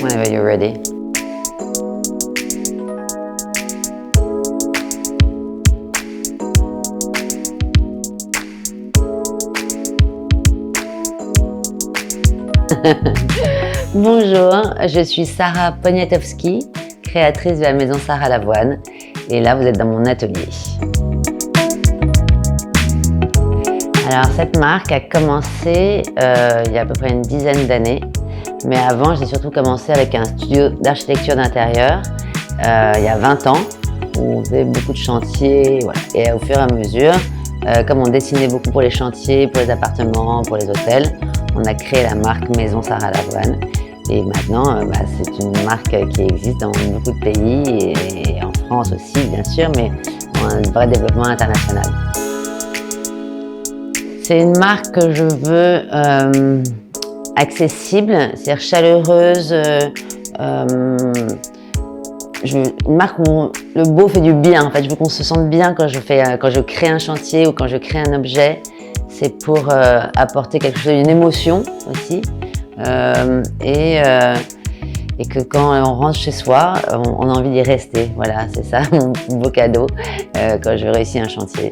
Whenever you're ready. Bonjour, je suis Sarah Poniatowski, créatrice de la maison Sarah Lavoine, et là vous êtes dans mon atelier. Alors cette marque a commencé il y a à peu près une dizaine d'années, mais avant j'ai surtout commencé avec un studio d'architecture d'intérieur il y a 20 ans, où on faisait beaucoup de chantiers, voilà. Et au fur et à mesure, comme on dessinait beaucoup pour les chantiers, pour les appartements, pour les hôtels, on a créé la marque Maison Sarah Lavoine. Et maintenant, c'est une marque qui existe dans beaucoup de pays et en France aussi, bien sûr, mais un vrai développement international. C'est une marque que je veux accessible, c'est-à-dire chaleureuse, une marque où le beau fait du bien. En fait, je veux qu'on se sente bien quand je crée un chantier ou quand je crée un objet. C'est pour apporter quelque chose, une émotion aussi, et que quand on rentre chez soi, on a envie d'y rester. Voilà, c'est ça mon beau cadeau quand je réussis un chantier.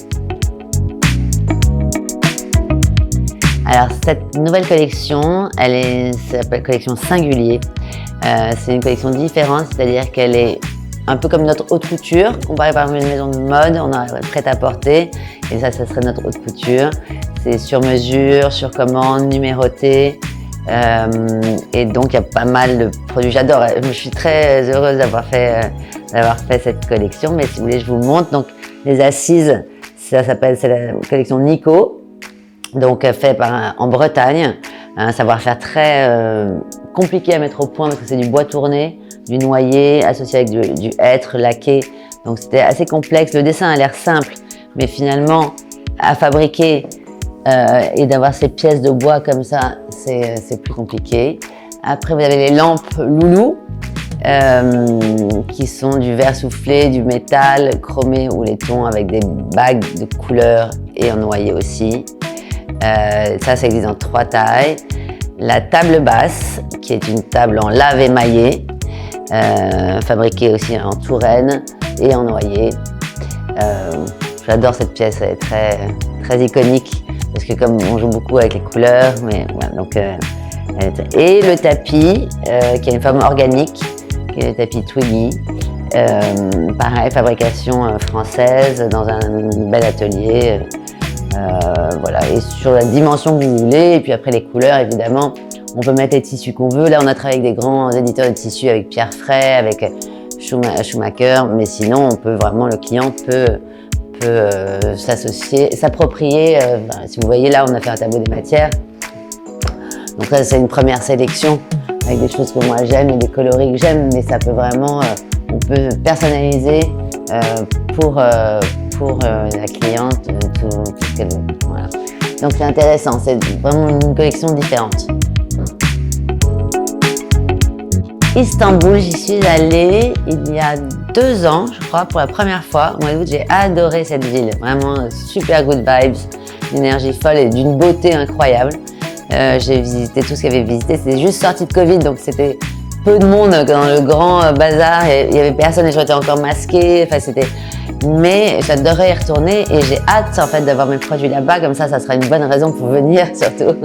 Alors cette nouvelle collection, elle s'appelle collection Singulier. C'est une collection différente, c'est-à-dire qu'elle est un peu comme notre haute couture. On va par exemple une maison de mode, on a prêt-à-porter, et ça serait notre haute couture. C'est sur mesure, sur commande, numéroté, et donc il y a pas mal de produits. J'adore, je suis très heureuse d'avoir fait cette collection, mais si vous voulez je vous montre. Donc les assises, c'est la collection Nico, donc fait en Bretagne, un savoir-faire très compliqué à mettre au point parce que c'est du bois tourné, du noyer associé avec du hêtre laqué, donc c'était assez complexe. Le dessin a l'air simple, mais finalement à fabriquer et d'avoir ces pièces de bois comme ça, c'est plus compliqué. Après vous avez les lampes Loulou qui sont du verre soufflé, du métal chromé ou laiton avec des bagues de couleurs et en noyer aussi. Ça existe dans 3 tailles. La table basse, qui est une table en lave émaillée, fabriquée aussi en Touraine et en noyer. J'adore cette pièce, elle est très iconique parce que comme on joue beaucoup avec les couleurs, mais voilà, donc, et le tapis qui a une forme organique, qui est le tapis Twiggy. Pareil, fabrication française dans un bel atelier. Voilà, et sur la dimension que vous voulez, et puis après les couleurs évidemment, on peut mettre les tissus qu'on veut. Là on a travaillé avec des grands éditeurs de tissus, avec Pierre Fray, avec Schumacher, mais sinon le client peut s'approprier. Si vous voyez là, on a fait un tableau des matières, donc ça c'est une première sélection avec des choses que moi j'aime et des coloris que j'aime, mais ça peut vraiment, on peut personnaliser pour la cliente tout ce qu'elle veut. Voilà. Donc c'est intéressant, c'est vraiment une collection différente. Istanbul, j'y suis allée il y a 2 ans, je crois, pour la première fois. Au mois d'août, j'ai adoré cette ville, vraiment super good vibes, une énergie folle et d'une beauté incroyable. J'ai visité tout ce qu'il y avait visité, c'était juste sorti de Covid, donc c'était peu de monde dans le grand bazar, il y avait personne, les gens étaient encore masqués, mais j'adorais y retourner et j'ai hâte en fait d'avoir mes produits là-bas, comme ça sera une bonne raison pour venir surtout.